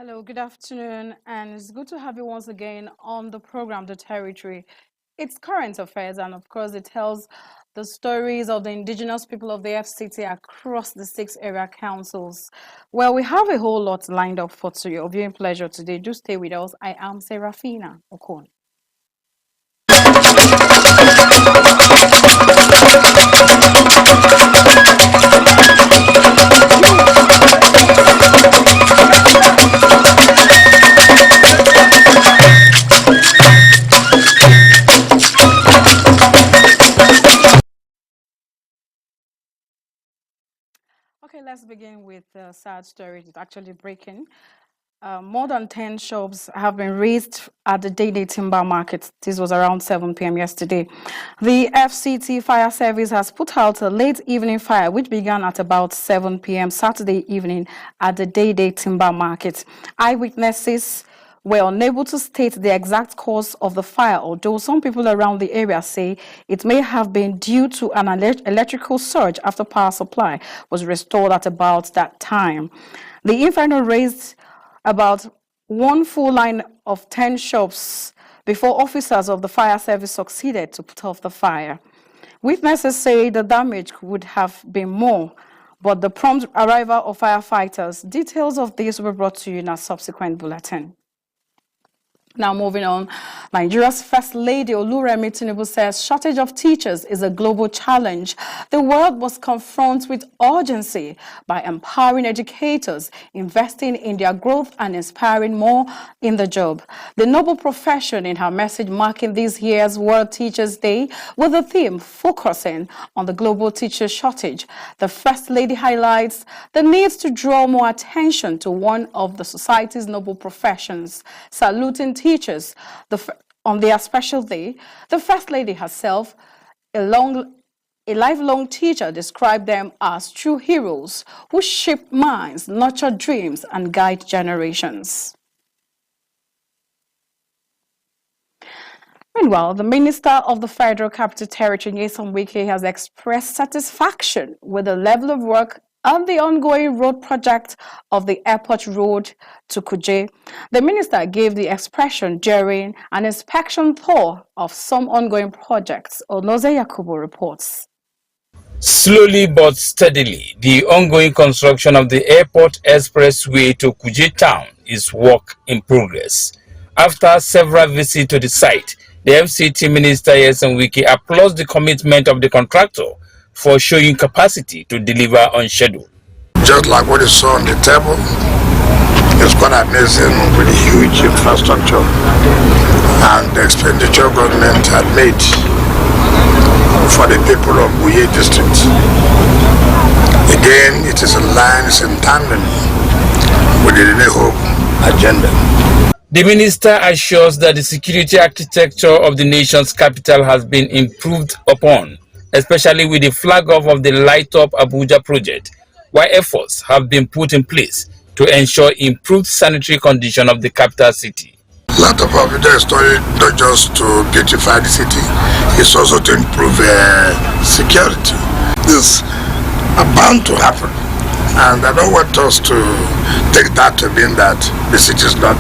Hello, good afternoon, and it's good to have you once again on the program, The Territory. It's current affairs, and of course, it tells the stories of the indigenous people of the FCT across the 6 area councils. Well, we have a whole lot lined up for your viewing pleasure today. Do stay with us. I am Serafina Okon. Okay, let's begin with the sad story. It's actually breaking. More than 10 shops have been raised at the Day Timber Market. This was around 7 p.m. yesterday. The FCT Fire Service has put out a late evening fire, which began at about 7 p.m. Saturday evening at the Day Timber Market. Eyewitnesses were unable to state the exact cause of the fire, although some people around the area say it may have been due to an electrical surge after power supply was restored at about that time. The inferno raised about one full line of 10 shops before officers of the fire service succeeded to put off the fire. Witnesses say the damage would have been more, but the prompt arrival of firefighters. Details of this were brought to you in a subsequent bulletin. Now moving on, Nigeria's First Lady Oluremi Tinubu says shortage of teachers is a global challenge. The world must confront with urgency by empowering educators, investing in their growth and inspiring more in the job. The noble profession in her message marking this year's World Teachers Day with the theme focusing on the global teacher shortage. The First Lady highlights the need to draw more attention to one of the society's noble professions, saluting teachers on their special day. The First Lady herself, a lifelong teacher, described them as true heroes who shape minds, nurture dreams, and guide generations. Meanwhile, the Minister of the Federal Capital Territory, Nyesom Wike, has expressed satisfaction with the level of work on the ongoing road project of the airport road to Kuje. The minister gave the expression during an inspection tour of some ongoing projects. Onoze Yakubu reports. Slowly but steadily, the ongoing construction of the airport expressway to Kuje town is work in progress. After several visits to the site, the FCT Minister Nyesom Wike applauds the commitment of the contractor for showing capacity to deliver on schedule. Just like what you saw on the table, it's quite amazing with the huge infrastructure and the expenditure government had made for the people of Abuja district. Again, it is in line, it's in tandem with the New Hope agenda. The minister assures that the security architecture of the nation's capital has been improved upon, especially with the flag off of the Light Up Abuja project, while efforts have been put in place to ensure improved sanitary condition of the capital city. Light Up Abuja is not just to beautify the city, it's also to improve security. This are bound to happen, and I don't want us to take that to mean that the city is not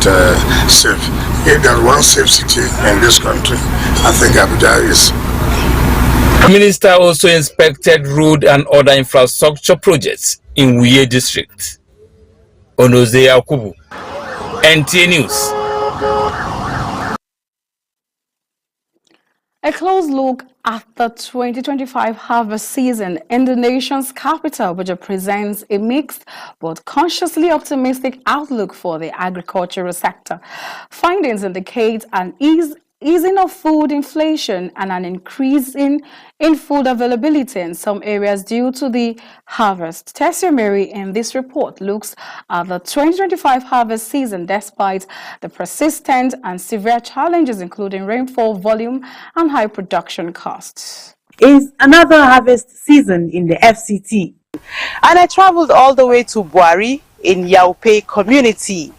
safe. If there's one safe city in this country, I think Abuja is. The minister also inspected road and other infrastructure projects in Uye district. Onoze Yakubu, NTA News. A close look at the 2025 harvest season in the nation's capital, which presents a mixed but consciously optimistic outlook for the agricultural sector. Findings indicate an easing of food inflation and an increase in food availability in some areas due to the harvest. Tessia Mary in this report looks at the 2025 harvest season despite the persistent and severe challenges including rainfall volume and high production costs. It's another harvest season in the FCT. And I traveled all the way to Buari in Yaupe community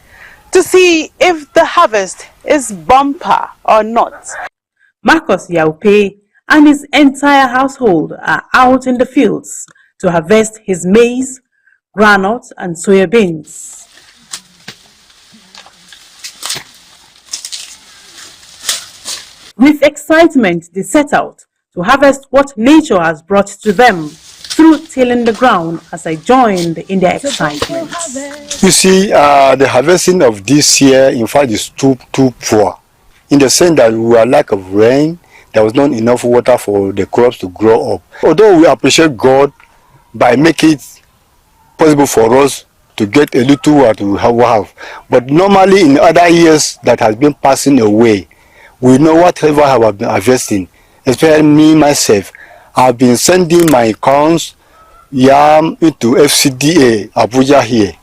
to see if the harvest is bumper or not. Marcus Yaupe and his entire household are out in the fields to harvest his maize, groundnut and soya beans. With excitement, they set out to harvest what nature has brought to them through tilling the ground as I joined in their excitement. You see, the harvesting of this year, in fact, is too poor, in the sense that we were lack of rain. There was not enough water for the crops to grow up. Although we appreciate God by making it possible for us to get a little what we have, but normally in other years that has been passing away, we know whatever I have been harvesting, especially me myself, I've been sending my corns, yam into FCDA Abuja here.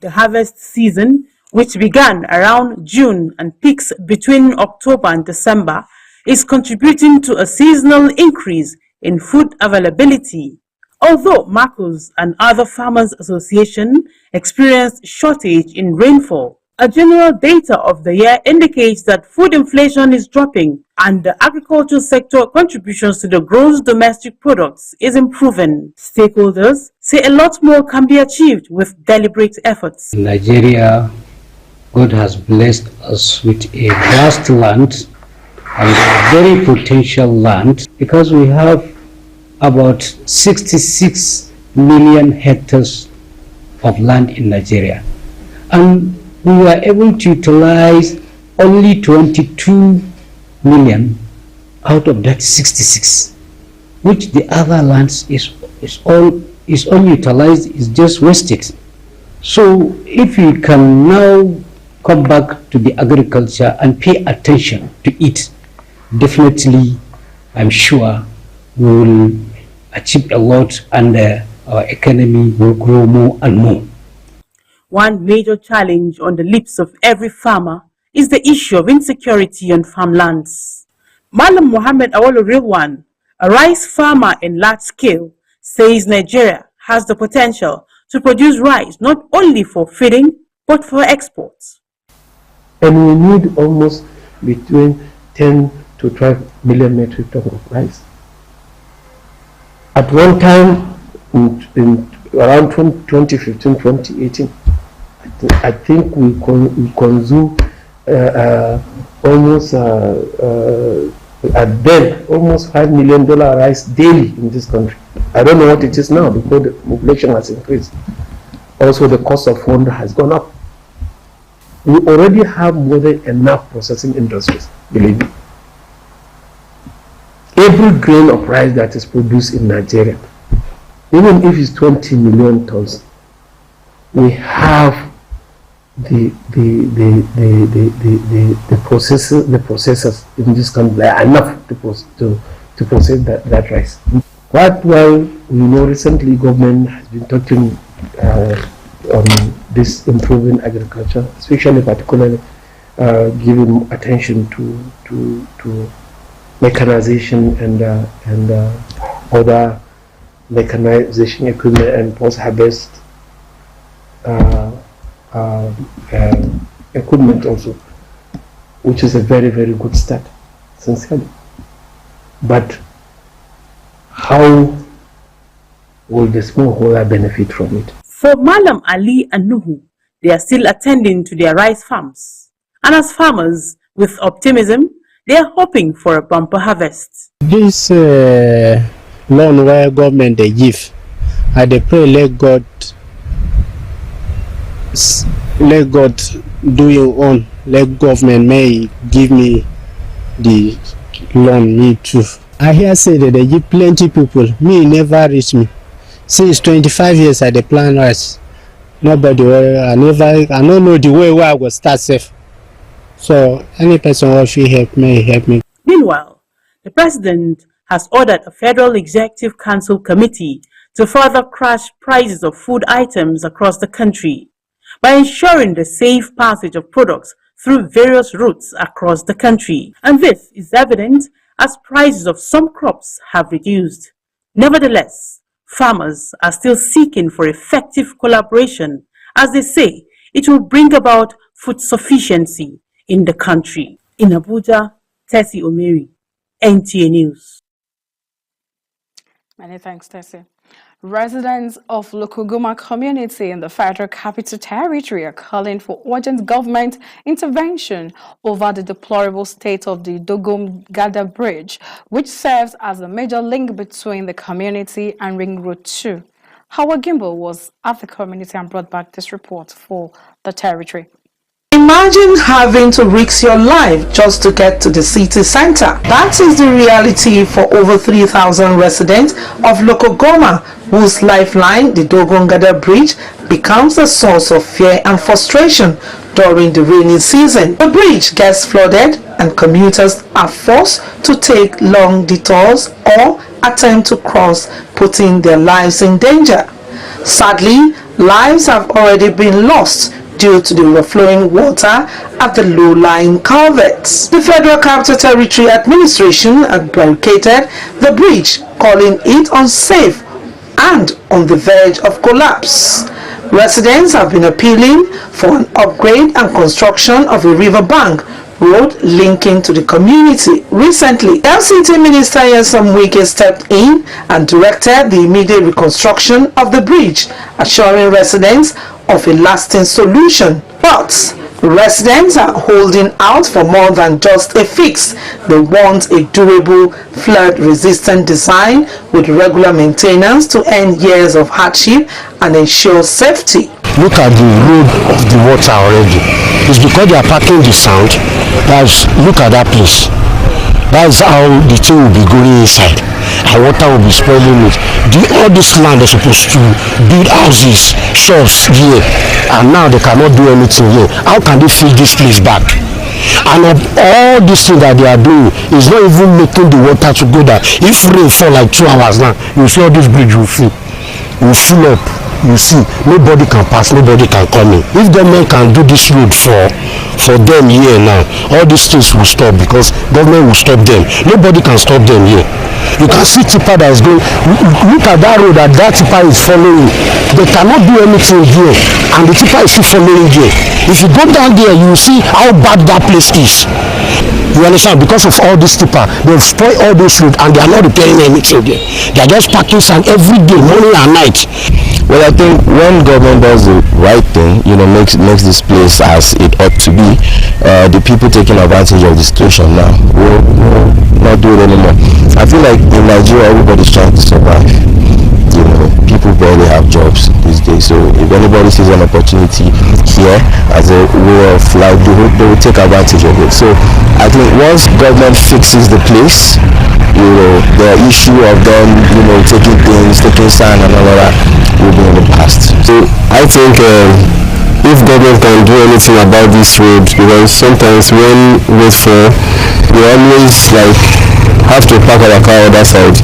The harvest season, which began around June and peaks between October and December, is contributing to a seasonal increase in food availability. Although Marcos and other farmers' association experienced shortage in rainfall, a general data of the year indicates that food inflation is dropping and the agricultural sector contributions to the gross domestic products is improving. Stakeholders say a lot more can be achieved with deliberate efforts. In Nigeria, God has blessed us with a vast land and a very potential land because we have about 66 million hectares of land in Nigeria. And we were able to utilize only 22 million out of that 66, which the other lands is unutilized, is just wasted. So if we can now come back to the agriculture and pay attention to it, definitely I'm sure we will achieve a lot and our economy will grow more and more. One major challenge on the lips of every farmer is the issue of insecurity on farmlands. Malam Mohammed Awolo Rilwan, a rice farmer in large scale, says Nigeria has the potential to produce rice not only for feeding but for exports. And we need almost between 10 to 12 million metric tons of rice. At one time, in around 2015, 2018, I think we consume almost at then almost $5 million rice daily in this country. I don't know what it is now because the population has increased. Also, the cost of food has gone up. We already have more than enough processing industries, believe me. Every grain of rice that is produced in Nigeria, even if it's 20 million tons, we have the processors in this country enough to process that rice. What well we know recently government has been talking on this improving agriculture, especially particularly giving attention to mechanization and other mechanization equipment and post-harvest equipment also, which is a very, very good start, sincerely. But how will the smallholder benefit from it? For Malam Ali and Nuhu, they are still attending to their rice farms. And as farmers, with optimism, they are hoping for a bumper harvest. This loan where government they give, I dey pray let God do your own. Let government may give me the loan me too. I hear say that they give plenty people. Me never reach me. Since 25 years I dey plant rice. Nobody I don't know the way where I go start safe. So any person who should help me. Meanwhile, the president has ordered a Federal Executive Council committee to further crash prices of food items across the country by ensuring the safe passage of products through various routes across the country. And this is evident as prices of some crops have reduced. Nevertheless, farmers are still seeking for effective collaboration as they say it will bring about food sufficiency in the country. In Abuja, Tessie Omeri, NTA News. Many thanks, Tessie. Residents of Lokogoma community in the Federal Capital Territory are calling for urgent government intervention over the deplorable state of the Dogom Gada Bridge, which serves as a major link between the community and Ring Road 2. Howard Gimbal was at the community and brought back this report for the territory. Imagine having to risk your life just to get to the city center. That is the reality for over 3,000 residents of Lokogoma, whose lifeline, the Dogongada Bridge, becomes a source of fear and frustration during the rainy season. The bridge gets flooded and commuters are forced to take long detours or attempt to cross, putting their lives in danger. Sadly, lives have already been lost due to the overflowing water at the low-lying culverts. The Federal Capital Territory Administration had barricaded the bridge, calling it unsafe and on the verge of collapse. Residents have been appealing for an upgrade and construction of a riverbank road linking to the community. Recently, LCT Minister Yesam Wike stepped in and directed the immediate reconstruction of the bridge, assuring residents of a lasting solution. But residents are holding out for more than just a fix. They want a durable, flood-resistant design with regular maintenance to end years of hardship and ensure safety. Look at the road of the water already. It's because they are packing the sand. Look at that place. That's how the thing will be going inside. And water will be spoiling it. All this land is supposed to build houses, shops here. And now they cannot do anything here. How can they fill this place back? And all this thing that they are doing is not even making the water to go down. If rain fall like 2 hours now, you see all this bridge will fill. Will fill up. You see, nobody can pass, nobody can come in. If government can do this road for them here now, all these things will stop because government will stop them. Nobody can stop them here. You can see tipper that is going. Look at that road that tipper is following. They cannot do anything here, and the tipper is still following here. If you go down there, you will see how bad that place is. You understand? Because of all this tipper, they've spoiled all this road and they are not repairing anything there. They are just packing sand every day, morning and night. Well, I think when government does the right thing, makes this place as it ought to be, the people taking advantage of the situation now will not do it anymore. I feel like in Nigeria, everybody's trying to survive. People barely have jobs these days, so if anybody sees an opportunity here as a way of livelihood, they will take advantage of it. So I think once government fixes the place, the issue of them, taking sand and all of that will be in the past. So I think if government can do anything about this road, because sometimes when rain fall, we always have to park our car on that side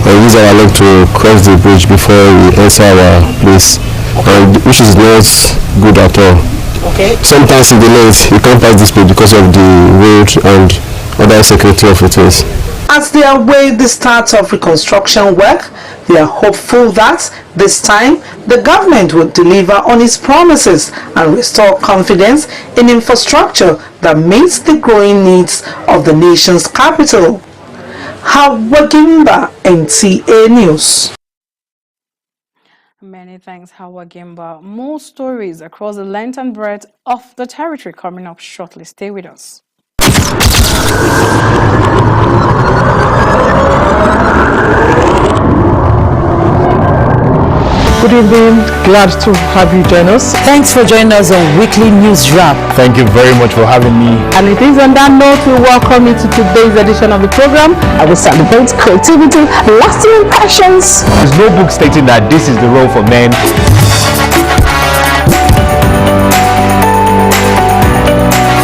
and use our leg to cross the bridge before we enter our place, which is not good at all. Okay. Sometimes in the night you can't pass this place because of the road and other security officers. As they await the start of reconstruction work, they are hopeful that this time the government will deliver on its promises and restore confidence in infrastructure that meets the growing needs of the nation's capital. Hawagimba, NTA News. Many thanks, Howard Gimba. More stories across the length and breadth of the territory coming up shortly. Stay with us. Good evening, glad to have you join us. Thanks for joining us on Weekly News Wrap. Thank you very much for having me. And it is on that note we welcome you to today's edition of the program. I will celebrate creativity, lasting impressions. There's no book stating that this is the role for men.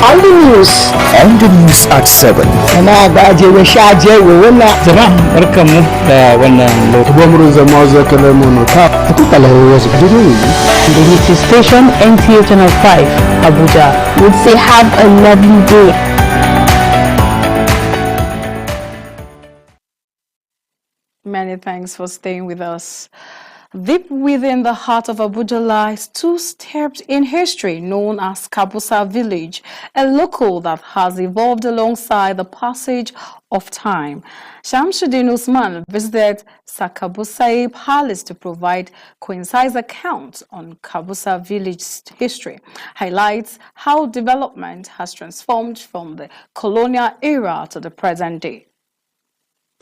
On the news. On the news at 7. The Unity Station, NTA Channel 5, Abuja. Would say have a lovely day. Many thanks for staying with us. Deep within the heart of Abuja lies two steps in history known as Kabusa village, a local that has evolved alongside the passage of time. Shamsuddin Usman visited Sakabusai Palace to provide concise accounts on Kabusa village's history, highlights how development has transformed from the colonial era to the present day.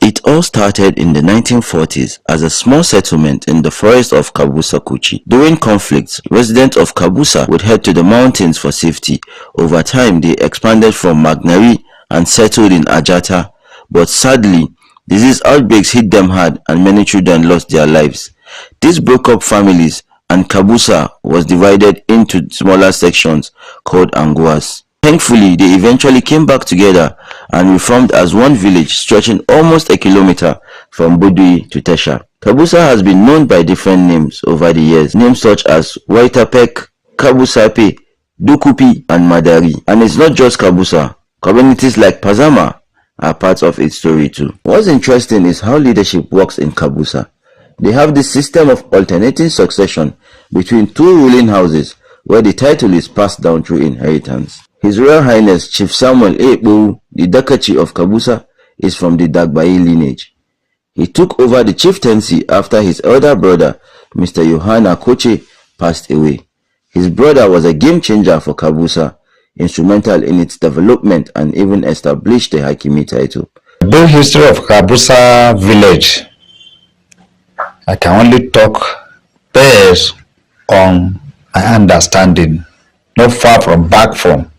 It all started in the 1940s as a small settlement in the forest of Kabusa Kuchi. During conflicts, residents of Kabusa would head to the mountains for safety. Over time, they expanded from Magnari and settled in Ajata. But sadly, disease outbreaks hit them hard and many children lost their lives. This broke up families and Kabusa was divided into smaller sections called Anguas. Thankfully, they eventually came back together and reformed as one village stretching almost a kilometer from Budui to Tesha. Kabusa has been known by different names over the years, names such as Waitapek, Kabusape, Dukupi, and Madari. And it's not just Kabusa. Communities like Pazama are part of its story too. What's interesting is how leadership works in Kabusa. They have this system of alternating succession between two ruling houses where the title is passed down through inheritance. His Royal Highness Chief Samuel Ebo, the Dakachi of Kabusa, is from the Dagbayi lineage. He took over the chieftaincy after his elder brother, Mr. Yohana Koche, passed away. His brother was a game changer for Kabusa, instrumental in its development and even established the Hakimi title. The history of Kabusa village, I can only talk based on my understanding, not far from back from.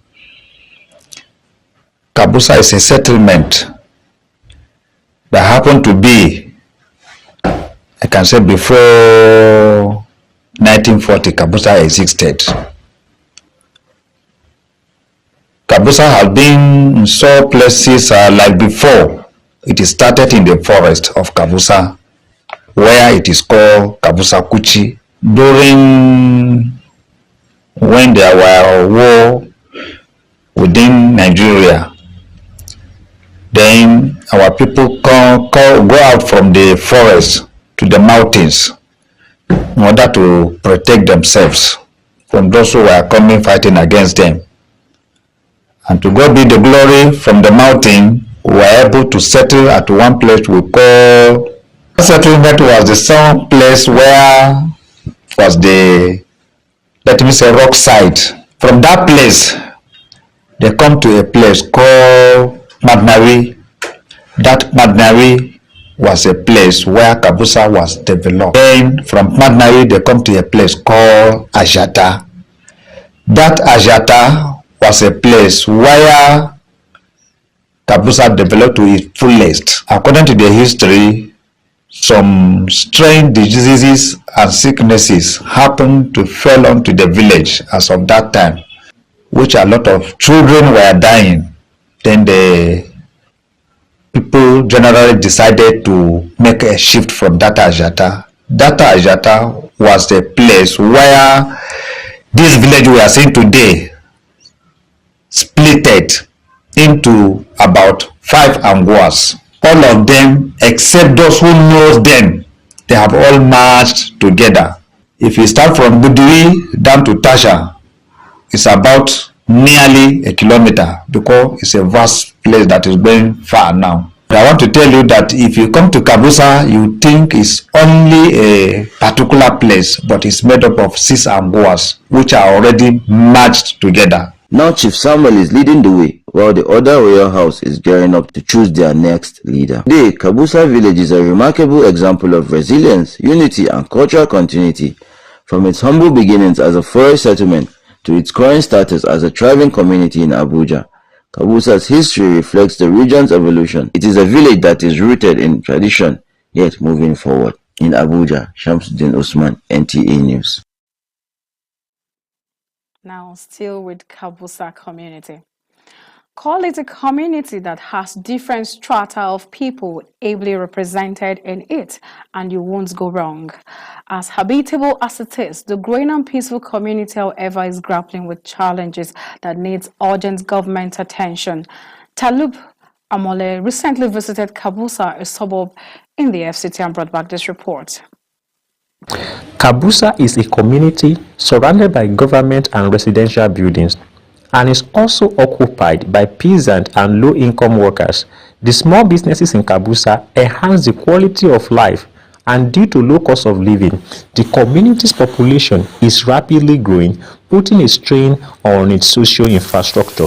Kabusa is a settlement that happened to be, I can say before 1940, Kabusa existed. Kabusa has been in some places like before. It started in the forest of Kabusa, where it is called Kabusa Kuchi. During when there were war within Nigeria, then our people go out from the forest to the mountains in order to protect themselves from those who were coming fighting against them. And to God be the glory, from the mountain we were able to settle at one place we call. Settlement was the same place where was the, let me say, rock side. From that place they come to a place called Magnari. That Magnari was a place where Kabusa was developed. Then from Magnari they come to a place called Ajata. That Ajata was a place where Kabusa developed to its fullest. According to the history, some strange diseases and sicknesses happened to fall onto the village as of that time, which a lot of children were dying. Then the people generally decided to make a shift from Data Ajata. Data Ajata was the place where this village we are seeing today splitted into about 5 anguas. All of them, except those who knows them, they have all merged together. If you start from Budui down to Tasha, it's about nearly a kilometer because it's a vast place that is going far now. But I want to tell you that if you come to Kabusa, you think it's only a particular place, but it's made up of 6 anguas which are already merged together. Now Chief Samuel is leading the way, while the other royal house is gearing up to choose their next leader. Today, Kabusa village is a remarkable example of resilience, unity, and cultural continuity. From its humble beginnings as a forest settlement to its current status as a thriving community in Abuja, Kabusa's history reflects the region's evolution. It is a village that is rooted in tradition, yet moving forward. In Abuja, Shamsuddin Usman, NTA News. Now, still with Kabusa community. Call it a community that has different strata of people ably represented in it, and you won't go wrong. As habitable as it is, the growing and peaceful community, however, is grappling with challenges that needs urgent government attention. Talib Amole recently visited Kabusa, a suburb in the FCT, and brought back this report. Kabusa is a community surrounded by government and residential buildings and is also occupied by peasant and low-income workers. The small businesses in Kabusa enhance the quality of life, and due to low cost of living, the community's population is rapidly growing, putting a strain on its social infrastructure.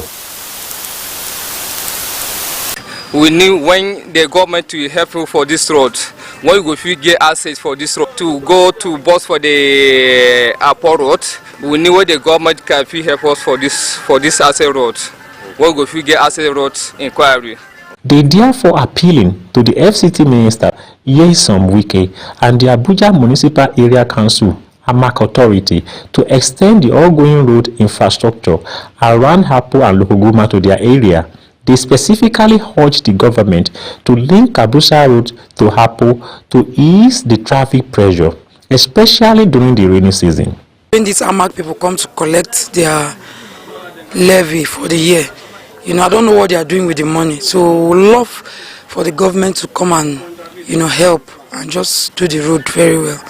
We need when the government to help you for this road. When we get access for this road to go to bus for the airport road, we need where the government can help us for this access road. When we get access road inquiry. They therefore appealing to the FCT Minister Nyesom Wike and the Abuja Municipal Area Council Amak Authority to extend the ongoing road infrastructure around Hapo and Lokogoma to their area. They specifically urged the government to link Kabusa Road to Hapo to ease the traffic pressure, especially during the rainy season. When these Amak people come to collect their levy for the year, I don't know what they are doing with the money. So we love for the government to come and, help and just do the road very well.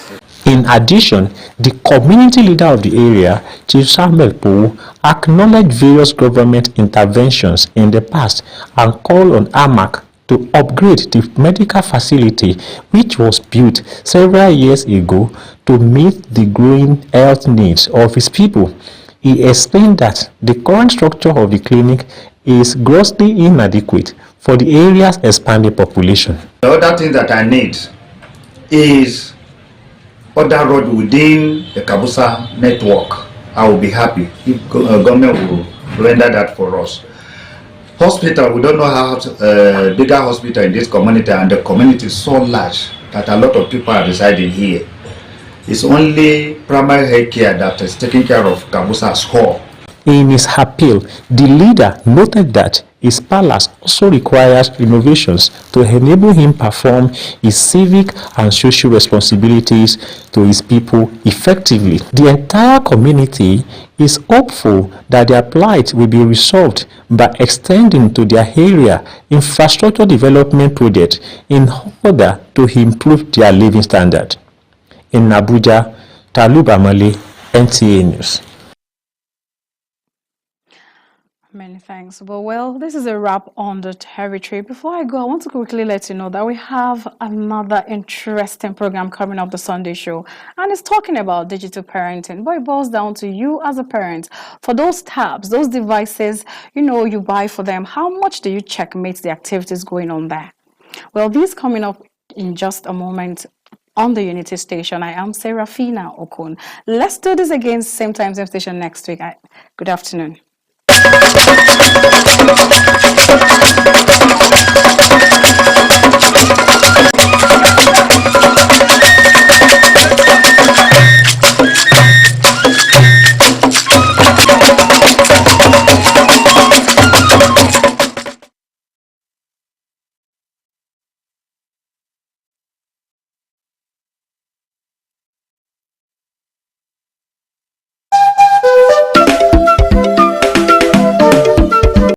In addition, the community leader of the area, Chief Samuel Pou, acknowledged various government interventions in the past and called on AMAC to upgrade the medical facility which was built several years ago to meet the growing health needs of his people. He explained that the current structure of the clinic is grossly inadequate for the area's expanding population. The other thing that I need is other road within the Kabusa network. I will be happy if government will render that for us. Hospital, we don't know how bigger hospital in this community, and the community is so large that a lot of people are residing here. It's only primary health care that is taking care of Kabusa's whole. In his appeal, the leader noted that his palace also requires renovations to enable him perform his civic and social responsibilities to his people effectively. The entire community is hopeful that their plight will be resolved by extending to their area infrastructure development projects in order to improve their living standard. In Abuja, Talib Amale, NTA News. Many thanks. Well, this is a wrap on the territory. Before I go, I want to quickly let you know that we have another interesting program coming up, the Sunday show, and it's talking about digital parenting. But it boils down to you as a parent. For those tabs, those devices, you buy for them, how much do you checkmate the activities going on there? Well, this coming up in just a moment on the Unity Station. I am Serafina Okun. Let's do this again, same time, same station next week. Good afternoon.